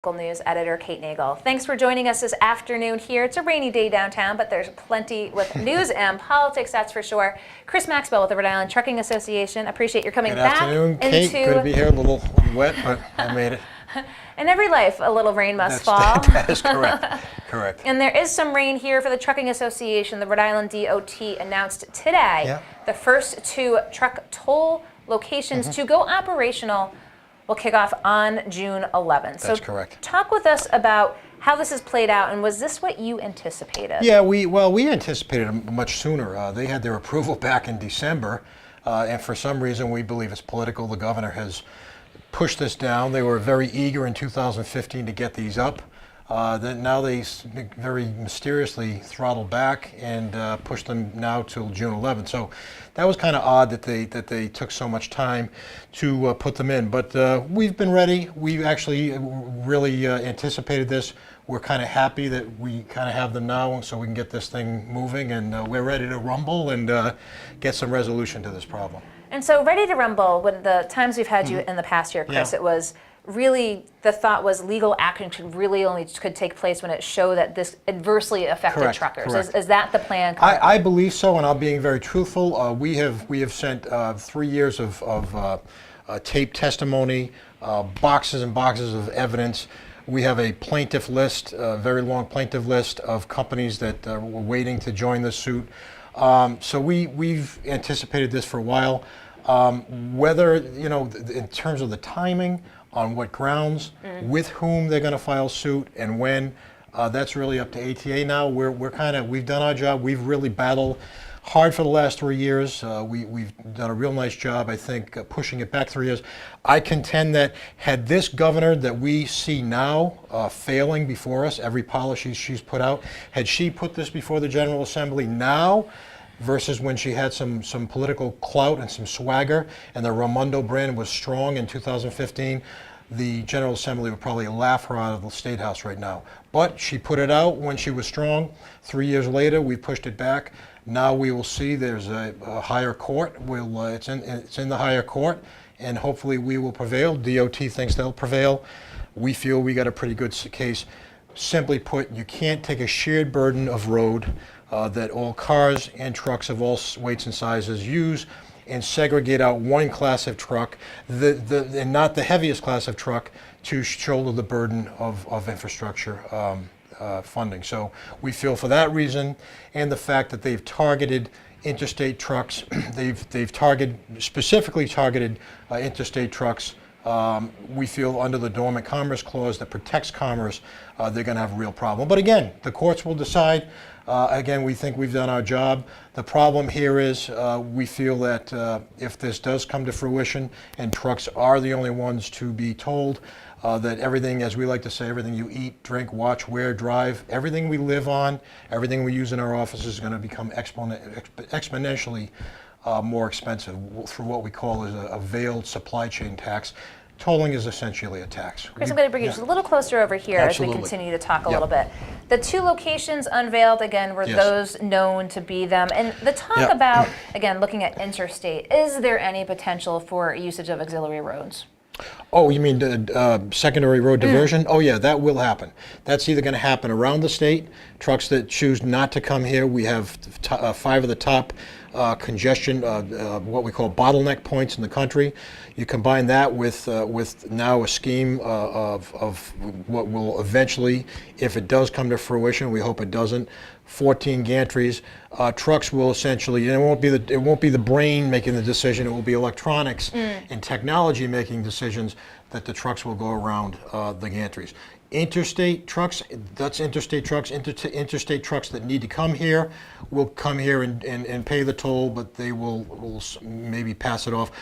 News editor Kate Nagel. Thanks for joining us this afternoon here. It's a rainy day downtown, but there's plenty with news and politics, that's for sure. Chris Maxwell with the Rhode Island Trucking Association. Appreciate your coming back. Good afternoon, Kate. Good to be here. A little wet, but I made it. In every life, a little rain must fall. That is correct. Correct. And there is some rain here for the Trucking Association. The Rhode Island DOT announced today the first 2 truck toll locations to go operational will kick off on June 11th. That's correct. Talk with us about how this has played out, and was this what you anticipated? Yeah, we anticipated it much sooner. They had their approval back in December, and for some reason we believe it's political. The governor has pushed this down. They were very eager in 2015 to get these up. Then now they very mysteriously throttled back and pushed them now till June 11th. So that was kind of odd that they took so much time to put them in. But we've been ready. We actually really anticipated this. We're kind of happy that we kind of have them now, so we can get this thing moving, and we're ready to rumble and get some resolution to this problem. And so, ready to rumble. When the times we've had you in the past year, Chris, it was really, the thought was legal action could take place when it showed that this adversely affected truckers. Is that the plan? I believe so, and I'm being very truthful. We have sent 3 years of taped testimony, boxes and boxes of evidence. We have a plaintiff list, a very long plaintiff list of companies that were waiting to join the suit. So we've anticipated this for a while. Whether, in terms of the timing, on what grounds, with whom they're going to file suit, and when, that's really up to ATA now. We've done our job. We've really battled hard for the last 3 years. We've done a real nice job, I think, pushing it back 3 years. I contend that had this governor that we see now failing before us, every policy she's put out, had she put this before the General Assembly now, versus when she had some political clout and some swagger, and the Raimondo brand was strong in 2015, the General Assembly would probably laugh her out of the State House right now. But she put it out when she was strong. 3 years later, we pushed it back. Now we will see there's a higher court. It's in the higher court, and hopefully we will prevail. DOT thinks they'll prevail. We feel we got a pretty good case. Simply put, you can't take a shared burden of road that all cars and trucks of all weights and sizes use and segregate out one class of truck, and not the heaviest class of truck, to shoulder the burden of infrastructure funding. So we feel for that reason, and the fact that they've targeted interstate trucks, they've specifically targeted interstate trucks. We feel under the Dormant Commerce Clause that protects commerce, they're going to have a real problem. But again, the courts will decide. Again, we think we've done our job. The problem here is we feel that if this does come to fruition and trucks are the only ones to be told, that everything, as we like to say, everything you eat, drink, watch, wear, drive, everything we live on, everything we use in our offices is going to become exponentially more expensive through what we call is a veiled supply chain tax. Tolling is essentially a tax. Chris, I'm going to bring you just a little closer over here as we continue to talk a little bit. The 2 locations unveiled, again, were those known to be them. And the talk about, again, looking at interstate, is there any potential for usage of auxiliary roads? Oh, you mean secondary road diversion? Oh yeah, that will happen. That's either going to happen around the state. Trucks that choose not to come here, we have 5 of the top congestion, what we call bottleneck points in the country. You combine that with now a scheme of what will eventually, if it does come to fruition, we hope it doesn't, 14 gantries. Trucks will essentially, and it won't be the brain making the decision. It will be electronics and technology making decisions that the trucks will go around the gantries. Interstate trucks, that's interstate trucks. Interstate trucks that need to come here will come here and pay the toll, but they will maybe pass it off.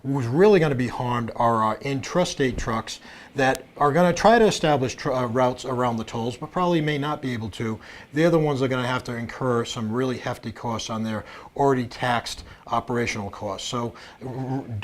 Who's really going to be harmed are our intrastate trucks that are going to try to establish routes around the tolls, but probably may not be able to. They're the ones that are going to have to incur some really hefty costs on their already taxed operational costs. So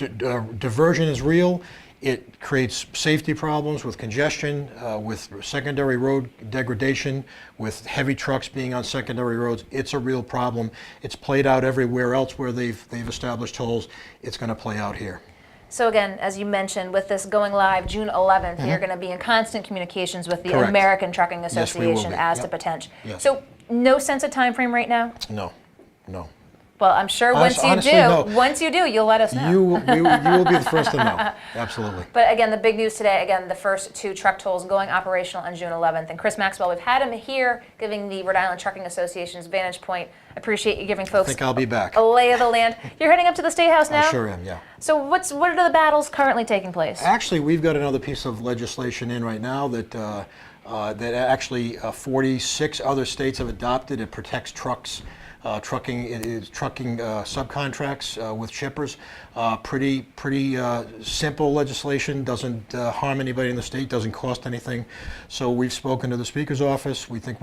diversion is real. It creates safety problems with congestion, with secondary road degradation, with heavy trucks being on secondary roads. It's a real problem. It's played out everywhere else where they've established tolls. It's going to play out here. So again, as you mentioned, with this going live June 11th, you're going to be in constant communications with the Correct. American Trucking Yes, we will Association be. as Yep. to potential. Yes. So no sense of time frame right now? No. Well, I'm sure Honestly, no. once you do, you'll let us know. You will be the first to know. Absolutely. But again, the big news today, again, the first 2 truck tolls going operational on June 11th. And Chris Maxwell, we've had him here giving the Rhode Island Trucking Association's vantage point. Appreciate you giving folks I think I'll be back. a lay of the land. You're heading up to the State House now? I sure am, yeah. So what are the battles currently taking place? Actually, we've got another piece of legislation in right now that that actually 46 other states have adopted. It protects trucking subcontracts with shippers. Pretty simple legislation. Doesn't harm anybody in the state. Doesn't cost anything. So we've spoken to the Speaker's office. We think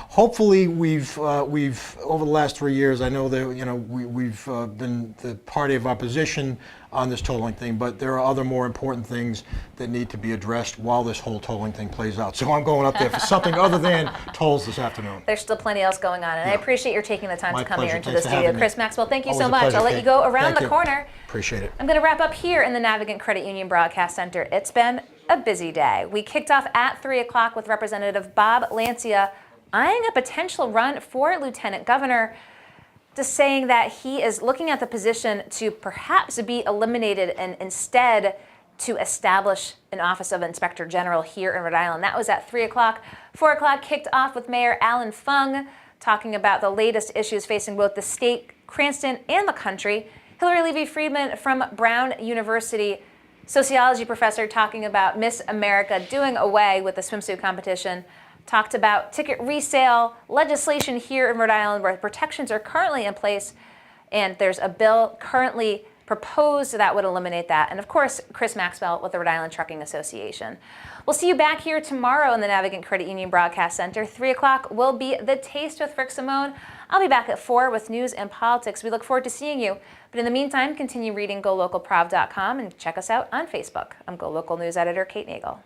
hopefully we've over the last 3 years. I know that we've been the party of opposition on this tolling thing, but there are other more important things that need to be addressed while this whole tolling thing plays out. So I'm going up there for something other than tolls this afternoon. There's still plenty else going on, and I appreciate your taking the time My to come pleasure. here into Thanks the for studio. having me. Chris Maxwell, thank you Always so a much. pleasure, I'll let Kate. you go around Thank the you. corner. Appreciate it. I'm going to wrap up here in the Navigant Credit Union Broadcast Center. It's been a busy day. We kicked off at 3 o'clock with Representative Bob Lancia eyeing a potential run for Lieutenant Governor, just saying that he is looking at the position to perhaps be eliminated and instead to establish an Office of Inspector General here in Rhode Island. That was at 3 o'clock. 4 o'clock kicked off with Mayor Alan Fung talking about the latest issues facing both the state, Cranston, and the country. Hillary Levy-Friedman from Brown University, sociology professor, talking about Miss America doing away with the swimsuit competition. Talked about ticket resale legislation here in Rhode Island where protections are currently in place, and there's a bill currently proposed that would eliminate that. And of course, Chris Maxwell with the Rhode Island Trucking Association. We'll see you back here tomorrow in the Navigant Credit Union Broadcast Center. 3 o'clock will be The Taste with Rick Simone. I'll be back at 4 with news and politics. We look forward to seeing you. But in the meantime, continue reading GoLocalProv.com and check us out on Facebook. I'm GoLocal News Editor Kate Nagel.